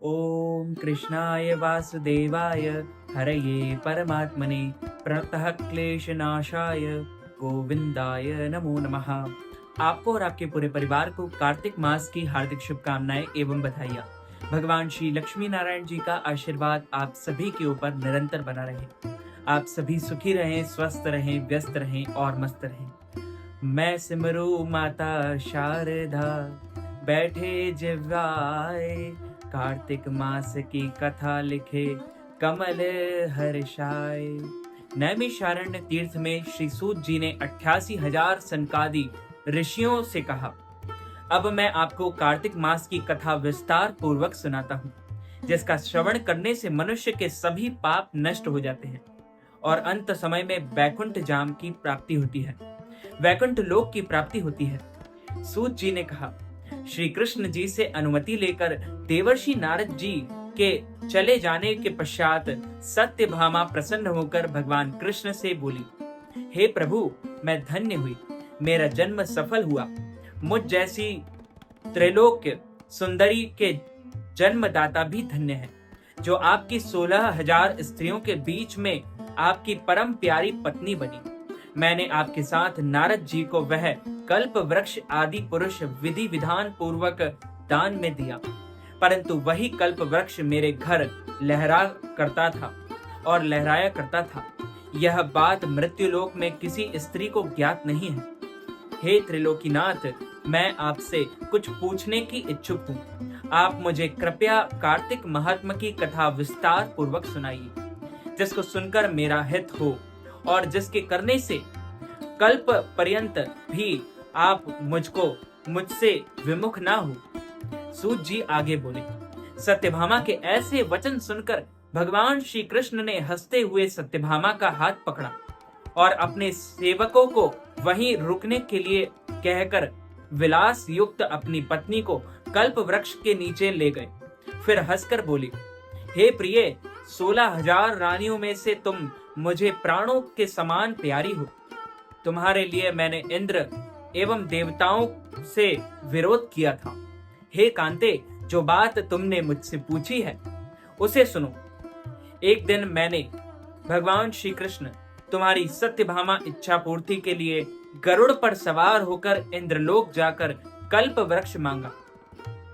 ओम कृष्णाय वासुदेवाय हरये परमात्मने प्रणतः क्लेशनाशाय गोविंदाय नमो नमः। आपको और आपके पूरे परिवार को कार्तिक मास की हार्दिक शुभकामनाएं एवं बधाइयाँ। भगवान श्री लक्ष्मी नारायण जी का आशीर्वाद आप सभी के ऊपर निरंतर बना रहे। आप सभी सुखी रहें, स्वस्थ रहें, व्यस्त रहें और मस्त रहें। मैं सिमरू माता शारदा, बैठे जिह्वाए, कार्तिक मास की कथा लिखे कमल हर्षाय। नैमिषारण्य तीर्थ में श्री सूत जी ने 88,000 सनकादि ऋषियों से कहा। अब मैं आपको कार्तिक मास की कथा विस्तार पूर्वक सुनाता हूँ, जिसका श्रवण करने से मनुष्य के सभी पाप नष्ट हो जाते हैं और अंत समय में वैकुंठ धाम की प्राप्ति होती है, वैकुंठ लोक की प्राप्ति होती है। सूत जी ने कहा, श्री कृष्ण जी से अनुमति लेकर देवर्षि नारद जी के चले जाने के पश्चात सत्यभामा प्रसन्न होकर भगवान कृष्ण से बोली, हे प्रभु, मैं धन्य हुई, मेरा जन्म सफल हुआ। मुझ जैसी त्रैलोक्य सुंदरी के जन्मदाता भी धन्य है, जो आपकी 16,000 स्त्रियों के बीच में आपकी परम प्यारी पत्नी बनी। मैंने आपके साथ नारद जी को वह कल्प वृक्ष आदि पुरुष विधि विधान पूर्वक दान में दिया, परंतु वही कल्प वृक्ष मेरे घर लहरा करता था और लहराया करता था। यह बात मृत्युलोक में किसी स्त्री को ज्ञात नहीं है। हे त्रिलोकीनाथ, मैं आपसे कुछ पूछने की इच्छुक हूँ। आप मुझे कृपया कार्तिक महात्मा की कथा विस्तार पूर्वक सुनाइए, जिसको सुनकर मेरा हित हो और जिसके करने से कल्प पर्यंत भी आप मुझसे विमुख ना हो। सूत जी आगे बोले, सत्यभामा के ऐसे वचन सुनकर भगवान श्री कृष्ण ने हंसते हुए सत्यभामा का हाथ पकड़ा और अपने सेवकों को वहीं रुकने के लिए कहकर विलास युक्त अपनी पत्नी को कल्प वृक्ष के नीचे ले गए। फिर हंसकर बोली, हे प्रिय, 16,000 रानियों में से तुम मुझे प्राणों के समान प्यारी हो। तुम्हारे लिए मैंने इंद्र एवं देवताओं से विरोध किया था। हे कांते, जो बात तुमने मुझसे पूछी है उसे सुनो। एक दिन मैंने भगवान श्री कृष्ण तुम्हारी सत्यभामा इच्छा पूर्ति के लिए गरुड़ पर सवार होकर इंद्रलोक जाकर कल्प वृक्ष मांगा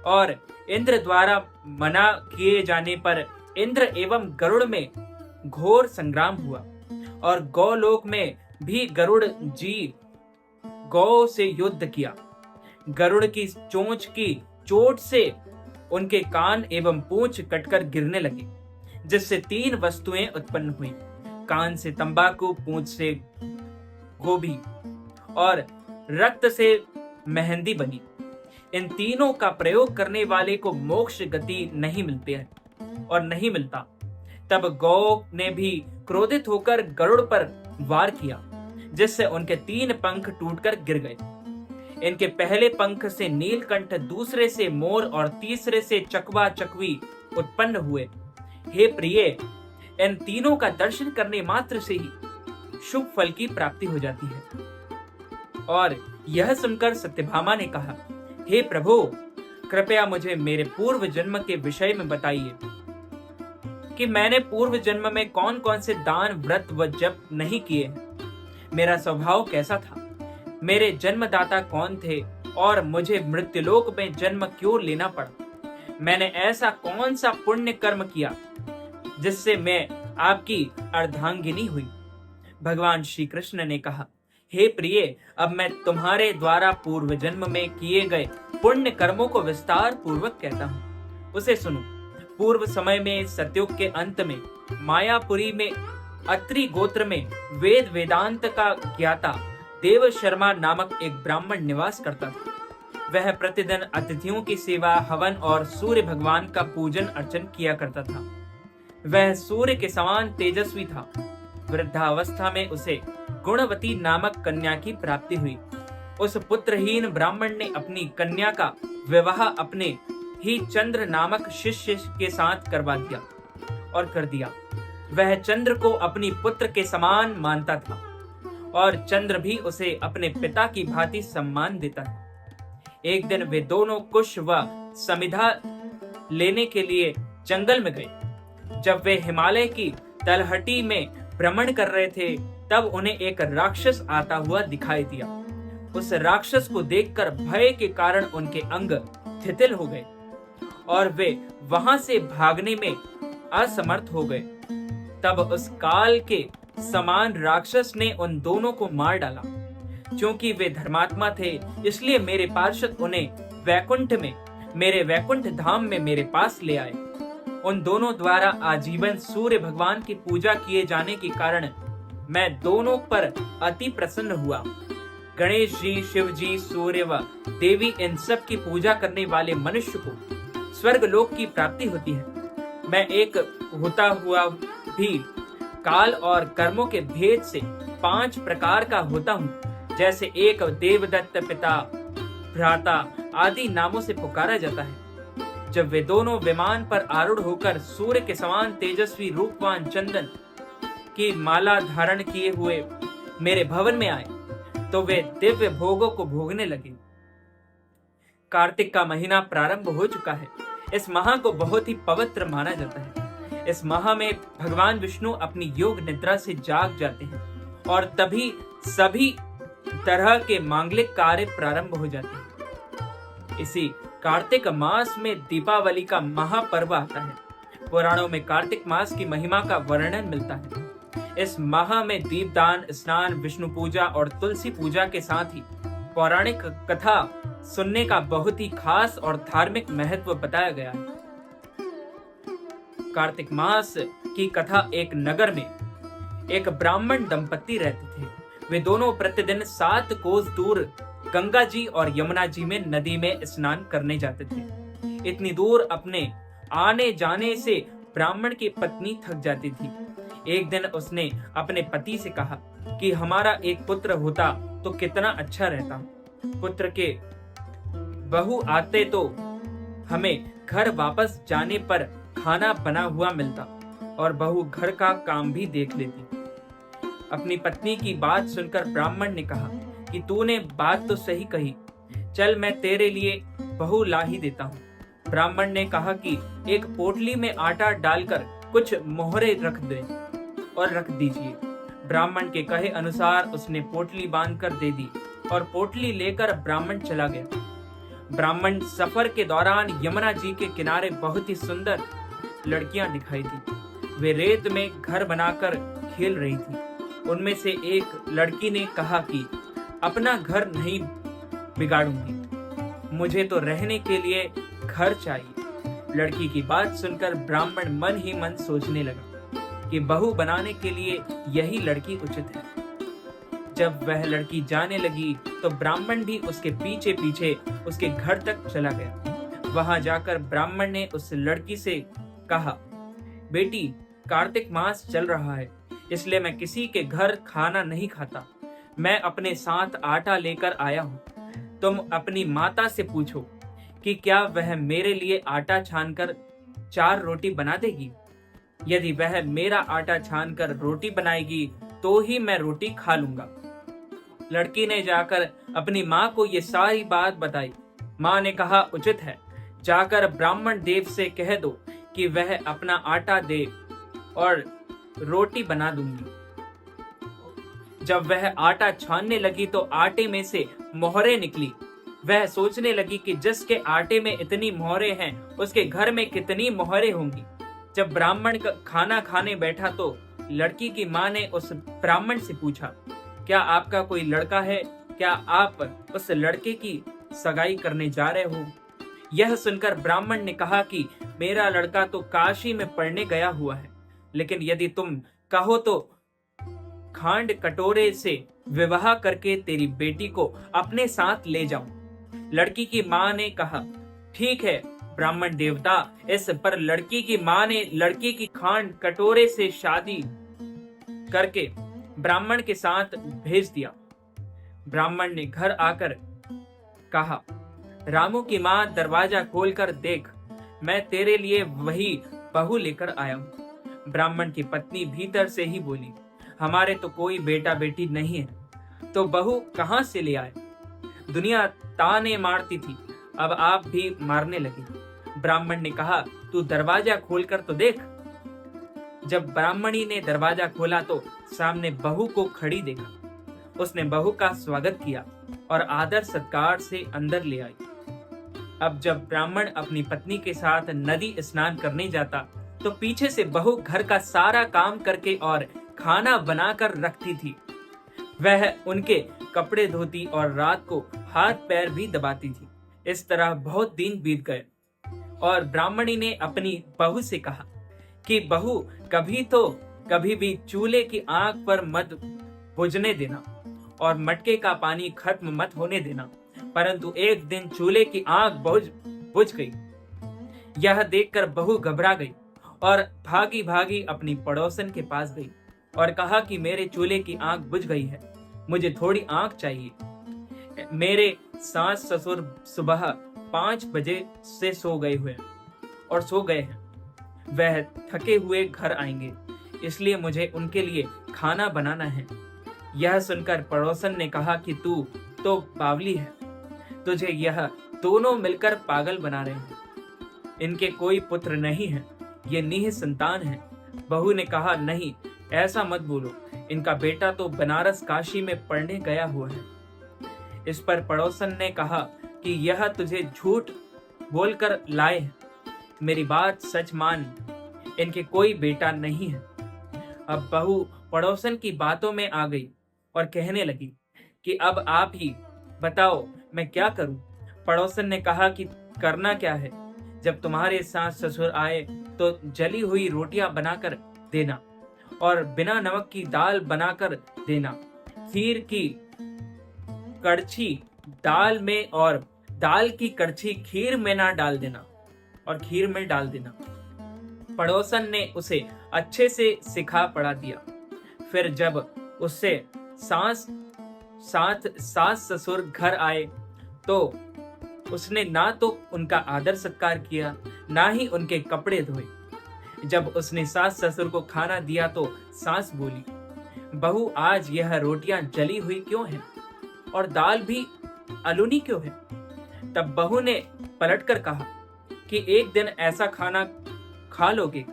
और इंद्र द्वारा मना किए जाने पर इंद्र एवं गरुड़ में घोर संग्राम हुआ और गौलोक में भी गरुड़ जी गौ से युद्ध किया। गरुड़ की चोंच की चोट से उनके कान एवं पूंछ कटकर गिरने लगे, जिससे 3 वस्तुएं उत्पन्न हुई। कान से तंबाकू, पूंछ से गोभी और रक्त से मेहंदी बनी। इन तीनों का प्रयोग करने वाले को मोक्ष गति नहीं मिलती है और नहीं मिलता। तब गौ ने भी क्रोधित होकर गरुड़ पर वार किया, जिससे उनके 3 पंख टूटकर गिर गए। इनके पहले पंख से नीलकंठ, दूसरे से मोर और तीसरे से चकवा चकवी उत्पन्न हुए। हे प्रिय, इन तीनों का दर्शन करने मात्र से ही शुभ फल की प्राप्ति हो जाती है। और यह सुनकर सत्यभामा ने कहा, हे प्रभु, कृपया मुझे मेरे पूर्व जन्म के विषय में बताइए कि मैंने पूर्व जन्म में कौन कौन से दान, व्रत व जप नहीं किए। मेरा स्वभाव कैसा था, मेरे जन्मदाता कौन थे और मुझे मृत्युलोक में जन्म क्यों लेना पड़ा। मैंने ऐसा कौन सा पुण्य कर्म किया जिससे मैं आपकी अर्धांगिनी हुई। भगवान श्री कृष्ण ने कहा, हे प्रिय, अब मैं तुम्हारे द्वारा पूर्व जन्म में किए गए पुण्य कर्मों को विस्तार पूर्वक कहता हूँ, उसे सुनो। पूर्व समय में सतयुग के अंत में मायापुरी में अत्रि गोत्र में वेद वेदांत का ज्ञाता देव शर्मा नामक एक ब्राह्मण निवास करता था। वह प्रतिदिन अतिथियों की सेवा, हवन और सूर्य भगवान का पूजन अर्चन किया करता था। वह सूर्य के समान तेजस्वी था। वृद्धावस्था में उसे गुणवती नामक कन्या की प्राप्ति हुई। उस पुत्रहीन ब्राह्मण ने अपनी कन्या का विवाह अपने ही चंद्र नामक शिष्य के साथ करवा दिया और कर दिया। वह चंद्र को अपनी पुत्र के समान मानता था और चंद्र भी उसे अपने पिता की भांति सम्मान देता था। एक दिन वे दोनों कुश व समिधा लेने के लिए जंगल में गए। जब वे हिमालय की तलहटी में भ्रमण कर रहे थे तब उन्हें एक राक्षस आता हुआ दिखाई दिया। उस राक्षस को देखकर भय के कारण उनके अंग शिथिल हो गए और वे वहां से भागने में असमर्थ हो गए। तब उस काल के समान राक्षस ने उन दोनों को मार डाला। क्योंकि वे धर्मात्मा थे इसलिए मेरे पार्षद उन्हें वैकुंठ में, मेरे वैकुंठ धाम में मेरे पास ले आए। उन दोनों द्वारा आजीवन सूर्य भगवान की पूजा किए जाने के कारण मैं दोनों पर अति प्रसन्न हुआ। गणेश जी, शिव जी, सूर्य व देवी, इन सब की पूजा करने वाले मनुष्य को स्वर्ग लोक की प्राप्ति होती है। मैं एक होता हुआ भी काल और कर्मों के भेद से 5 प्रकार का होता हूँ। जैसे एक देवदत्त, पिता, भ्राता आदि नामों से पुकारा जाता है। जब वे दोनों विमान पर आरूढ़ होकर सूर्य के समान तेजस्वी रूपवान चंदन की माला धारण किए हुए मेरे भवन में आए तो वे दिव्य भोगों को भोगने लगे। कार्तिक का महीना प्रारंभ हो चुका है। इस माह को बहुत ही पवित्र माना जाता है। इस माह में भगवान विष्णु अपनी योग निद्रा से जाग जाते हैं और तभी सभी तरह के मांगलिक कार्य प्रारंभ हो जाते हैं। इसी कार्तिक मास में दीपावली का महापर्व आता है। पुराणों में कार्तिक मास की महिमा का वर्णन मिलता है। इस माह में दीपदान, स्नान, विष्णु पूजा और तुलसी पूजा के साथ ही पौराणिक कथा सुनने का बहुत ही खास और धार्मिक महत्व बताया गया है। कार्तिक मास की कथा, एक नगर में एक ब्राह्मण दंपति रहते थे। वे दोनों प्रतिदिन 7 कोस दूर गंगा जी और यमुना जी में नदी में स्नान करने जाते थे। इतनी दूर अपने आने जाने से ब्राह्मण की पत्नी थक जाती थी। एक दिन उसने अपने पति से कहा कि हमारा एक पुत्र होता तो कितना अच्छा रहता। पुत्र के बहू आते तो हमें घर वापस जाने पर खाना बना हुआ मिलता और बहू घर का काम भी देख लेती। अपनी पत्नी की बात सुनकर ब्राह्मण ने कहा कि तूने बात तो सही कही, चल मैं तेरे लिए बहू ला ही देता हूँ। ब्राह्मण ने कहा कि एक पोटली में आटा डालकर कुछ मोहरे रख दे और रख दीजिए। ब्राह्मण के कहे अनुसार उसने पोटली बांधकर दे दी और पोटली लेकर ब्राह्मण चला गया। ब्राह्मण सफर के दौरान यमुना जी के किनारे बहुत ही सुंदर लड़कियां दिखाई थी। वे रेत में घर बनाकर खेल रही थी। उनमें से एक लड़की ने कहा कि अपना घर नहीं बिगाड़ूंगी, मुझे तो रहने के लिए घर चाहिए। लड़की की बात सुनकर ब्राह्मण मन ही मन सोचने लगा कि बहू बनाने के लिए यही लड़की उचित है। जब वह लड़की जाने लगी तो ब्राह्मण भी उसके पीछे पीछे उसके घर तक चला गया। वहां जाकर ब्राह्मण ने उस लड़की से कहा, बेटी, कार्तिक मास चल रहा है इसलिए मैं किसी के घर खाना नहीं खाता। मैं अपने साथ आटा लेकर आया हूँ। तुम अपनी माता से पूछो कि क्या वह मेरे लिए आटा छानकर 4 रोटी बना देगी। यदि वह मेरा आटा छानकर रोटी बनाएगी तो ही मैं रोटी खा लूंगा। लड़की ने जाकर अपनी माँ को ये सारी बात बताई। माँ ने कहा, उचित है, जाकर ब्राह्मण देव से कह दो कि वह अपना आटा दे और रोटी बना दूंगी। जब वह आटा छानने लगी तो आटे में से मोहरे निकली। वह सोचने लगी कि जिसके आटे में इतनी मोहरे हैं उसके घर में कितनी मोहरे होंगी। जब ब्राह्मण खाना खाने बैठा तो लड़की की माँ ने उस ब्राह्मण से पूछा, क्या आपका कोई लड़का है? क्या आप उस लड़के की सगाई करने जा रहे हो? यह सुनकर ब्राह्मण ने कहा कि मेरा लड़का तो काशी में पढ़ने गया हुआ है, लेकिन यदि तुम कहो तो खांड कटोरे से विवाह करके तेरी बेटी को अपने साथ ले जाऊं। लड़की की माँ ने कहा, ठीक है ब्राह्मण देवता। इस पर लड़की की माँ ने लड़की की खांड कटोरे से शादी करके ब्राह्मण के साथ भेज दिया। ब्राह्मण ने घर आकर कहा, रामू की माँ, दरवाजा खोलकर देख, मैं तेरे लिए वही बहू लेकर आया हूँ। ब्राह्मण की पत्नी भीतर से ही बोली, हमारे तो कोई बेटा बेटी नहीं है, तो बहू कहाँ से ले आए? दुनिया ताने मारती थी, अब आप भी मारने लगी। ब्राह्मण ने कहा, तू दरवाजा खोलकर तो देख। जब ब्राह्मणी ने दरवाजा खोला तो सामने बहू को खड़ी देखा। उसने बहू का स्वागत किया और आदर सत्कार से अंदर ले आई। अब जब ब्राह्मण अपनी पत्नी के साथ नदी स्नान करने जाता तो पीछे से बहू घर का सारा काम करके और खाना बनाकर रखती थी। वह उनके कपड़े धोती और रात को हाथ पैर भी दबाती थी। इस तरह बहुत दिन बीत गए और ब्राह्मणी ने अपनी बहू से कहा कि बहू, कभी भी चूल्हे की आग पर मत बुझने देना और मटके का पानी खत्म मत होने देना। परंतु एक दिन चूल्हे की आग बुझ गई। यह देखकर बहू घबरा गई और भागी भागी अपनी पड़ोसन के पास गई और कहा कि मेरे चूल्हे की आग बुझ गई है, मुझे थोड़ी आग चाहिए। मेरे सास ससुर सुबह 5 बजे से सो गए हैं। वह थके हुए घर आएंगे, इसलिए मुझे उनके लिए खाना बनाना है। यह सुनकर पड़ोसन ने कहा कि तू तो बावली है, तुझे यह दोनों मिलकर पागल बना रहे हैं। इनके कोई पुत्र नहीं है, ये नीह संतान है। बहू ने कहा, नहीं, ऐसा मत बोलो, इनका बेटा तो बनारस काशी में पढ़ने गया हुआ है। इस पर पड़ोसन ने कहा कि यह तुझे झूठ बोलकर लाए हैं, मेरी बात सच मान, इनके कोई बेटा नहीं है। अब बहू पड़ोसन की बातों में आ गई और कहने लगी कि अब आप ही बताओ मैं क्या करूं। पड़ोसन ने कहा कि करना क्या है, जब तुम्हारे सास ससुर आए तो जली हुई रोटियां बनाकर देना और बिना नमक की दाल बनाकर देना। खीर की कड़छी दाल में और दाल की कड़छी खीर में ना डाल देना और खीर में डाल देना। पड़ोसन ने उसे अच्छे से सिखा पढ़ा दिया। फिर जब उससे सास ससुर घर आए तो उसने ना तो उनका आदर सत्कार किया, ना ही उनके कपड़े धोए। जब उसने सास ससुर को खाना दिया तो सास बोली, बहू, आज यह रोटियां जली हुई क्यों हैं और दाल भी अलूनी क्यों है? तब बहू ने पलटकर कहा कि एक दिन ऐसा खाना खा लोगे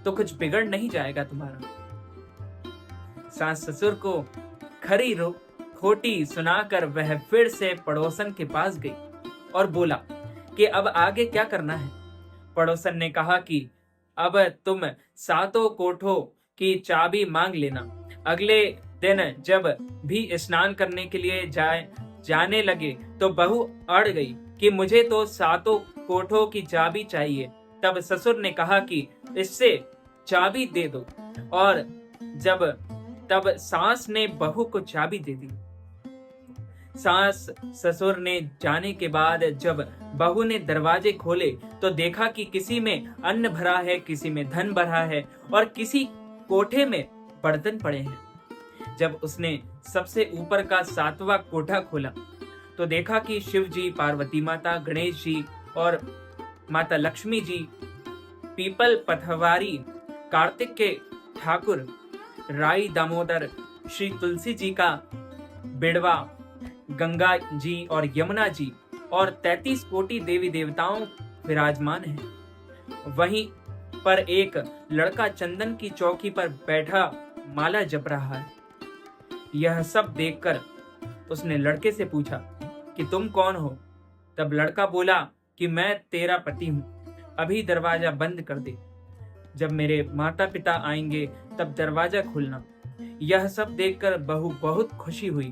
तो कुछ बिगड़ नहीं जाएगा तुम्हारा। सास ससुर को खरी खोटी सुनाकर वह फिर से पड़ोसन के पास गई और बोला कि अब आगे क्या करना है। पड़ोसन ने कहा कि अब तुम 7 कोठों की चाबी मांग लेना। अगले दिन जब भी स्नान करने के लिए जाने लगे तो बहू अड़ गई कि मुझे तो 7 कोठों की चाबी चाहिए। तब ससुर ने कहा कि इससे चाबी दे दो और तब सास ने बहू को चाबी दे दी। सास ससुर ने जाने के बाद जब बहू ने दरवाजे खोले तो देखा कि किसी में अन्न भरा है, किसी में धन भरा है और किसी कोठे में बर्तन पड़े हैं। जब उसने सबसे ऊपर का 7वां कोठा खोला तो देखा कि शिव जी, पार्वती माता, गणेश जी और माता लक्ष्मी जी, पीपल पथवारी, कार्तिक के ठाकुर, राई दामोदर, श्री तुलसी जी का बिड़वा, गंगा जी और यमुना जी और 33 कोटि देवी देवताओं विराजमान हैं। वहीं पर एक लड़का चंदन की चौकी पर बैठा माला जप रहा है। यह सब देखकर उसने लड़के से पूछा कि तुम कौन हो? तब लड़का बोला कि मैं तेरा पति हूं, अभी दरवाजा बंद कर दे, जब मेरे माता पिता आएंगे तब दरवाजा खोलना। यह सब देखकर बहू बहुत खुशी हुई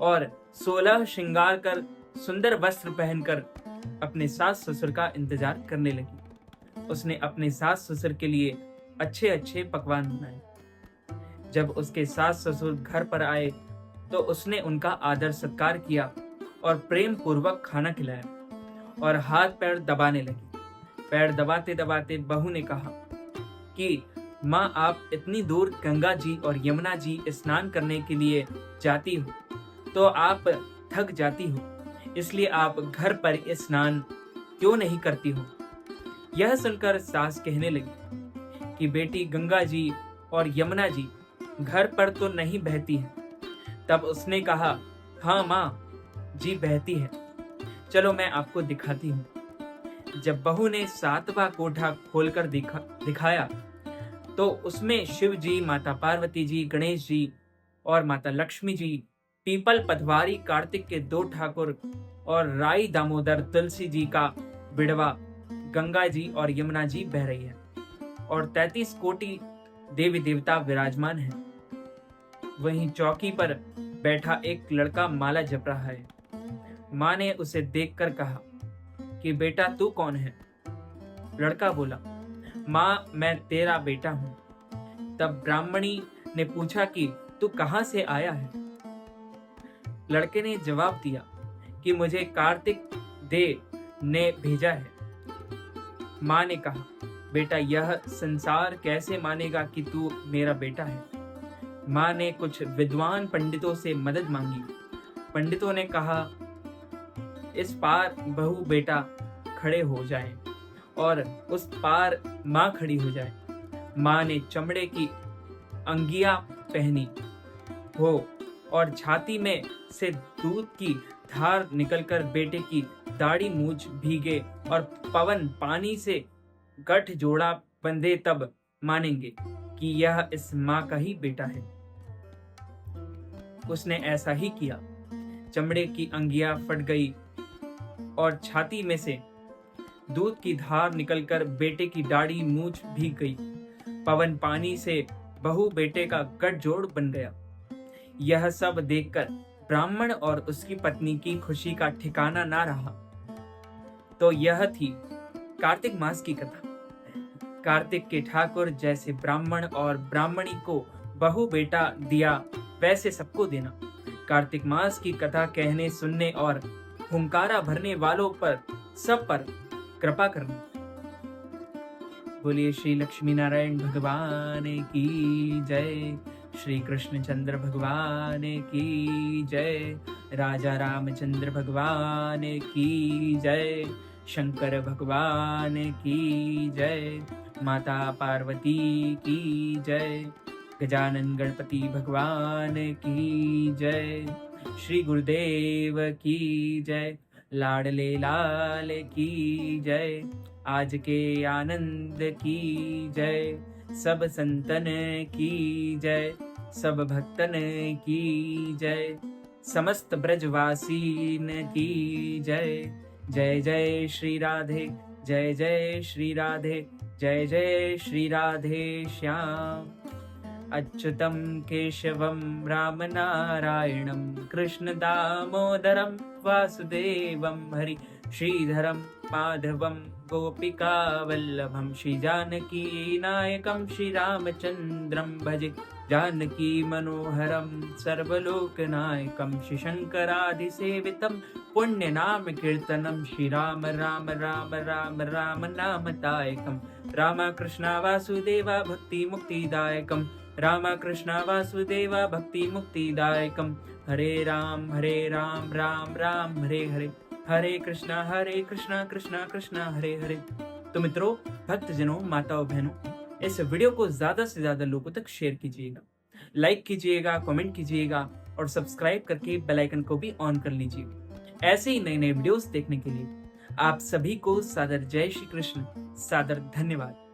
और 16 श्रृंगार कर सुंदर वस्त्र पहनकर अपने सास ससुर का इंतजार करने लगी। उसने अपने सास ससुर के लिए अच्छे अच्छे पकवान बनाए। जब उसके सास ससुर घर पर आए तो उसने उनका आदर सत्कार किया और प्रेम पूर्वक खाना खिलाया और हाथ पैर दबाने लगी। पैर दबाते दबाते बहू ने कहा कि माँ, आप इतनी दूर गंगा जी और यमुना जी स्नान करने के लिए जाती हो तो आप थक जाती हो, इसलिए आप घर पर स्नान क्यों नहीं करती हो? यह सुनकर सास कहने लगी कि बेटी, गंगा जी और यमुना जी घर पर तो नहीं बहती है। तब उसने कहा, हाँ माँ जी, बहती है, चलो मैं आपको दिखाती हूँ। जब बहू ने 7वां कोठा खोलकर दिखाया तो उसमें शिव जी, माता पार्वती जी, गणेश जी और माता लक्ष्मी जी, पीपल पटवारी कार्तिक के 2 ठाकुर और राई दामोदर तुलसी जी का बिड़वा, गंगा जी और यमुना जी बह रही है और 33 कोटि देवी देवता विराजमान हैं। वहीं चौकी पर बैठा एक लड़का माला जप रहा है। माँ ने उसे देखकर कहा कि बेटा तू कौन है? लड़का बोला, माँ मैं तेरा बेटा हूँ। तब ब्राह्मणी ने पूछा कि तू कहाँ से आया है? लड़के ने जवाब दिया कि मुझे कार्तिक दे ने भेजा है। माँ ने कहा, बेटा यह संसार कैसे मानेगा कि तू मेरा बेटा है? माँ ने कुछ विद्वान पंडितों से मदद मांगी। पंडितों ने कहा, इस पार बहू बेटा खड़े हो जाएं और उस पार माँ खड़ी हो जाए। माँ ने चमड़े की अंगिया पहनी हो और छाती में से दूध की धार निकलकर बेटे की दाढ़ी मूछ भीगे और पवन पानी से गठ जोड़ा बंधे तब मानेंगे कि यह इस माँ का ही बेटा है। उसने ऐसा ही किया। चमड़े की अंगिया फट गई और छाती में से दूध की धार निकलकर बेटे की दाढ़ी मूछ भीग गई। पवन पानी से बहू बेटे का गठजोड़ बन गया। यह सब देखकर ब्राह्मण और उसकी पत्नी की खुशी का ठिकाना ना रहा। तो यह थी कार्तिक मास की कथा। कार्तिक के ठाकुर जैसे ब्राह्मण और ब्राह्मणी को बहू बेटा दिया वैसे सबको देना। कार्तिक मास की कथा कहने सुनने और हुंकारा भरने वालों पर सब पर कृपा करना। बोलिए श्री लक्ष्मी नारायण भगवान की जय, श्री कृष्णचंद्र भगवान की जय, राजा रामचंद्र भगवान की जय, शंकर भगवान की जय, माता पार्वती की जय, गजानन गणपति भगवान की जय, श्री गुरुदेव की जय, लाडले लाल की जय, आज के आनंद की जय, सब संतन की जय, सब भक्तन की जय, समस्त ब्रजवासीन की जय। जय जय श्री राधे, जय जय श्री राधे, जय जय श्री राधे श्याम। अच्युतं केशवं राम नारायणं कृष्ण दामोदरं वासुदेवं हरि श्रीधरं माधवं गोपिका वल्लभं श्री जानकी नायकं श्री रामचंद्रं भजे जानकी मनोहरं सर्वलोकनायकं श्री शंकरादिसेवितं पुण्य नाम कीर्तनं श्री राम राम राम राम राम नामदायकं राम कृष्ण वासुदेव भक्ति मुक्तिदायकं राम कृष्ण वासुदेव भक्ति मुक्तिदायकं हरे राम राम राम हरे हरे, हरे कृष्णा कृष्णा कृष्णा हरे हरे। तो मित्रों, भक्तजनों, माताओं, बहनों, इस वीडियो को ज्यादा से ज्यादा लोगों तक शेयर कीजिएगा, लाइक कीजिएगा, कमेंट कीजिएगा और सब्सक्राइब करके बेल आइकन को भी ऑन कर लीजिए। ऐसे ही नए नए वीडियोस देखने के लिए आप सभी को सादर जय श्री कृष्ण, सादर धन्यवाद।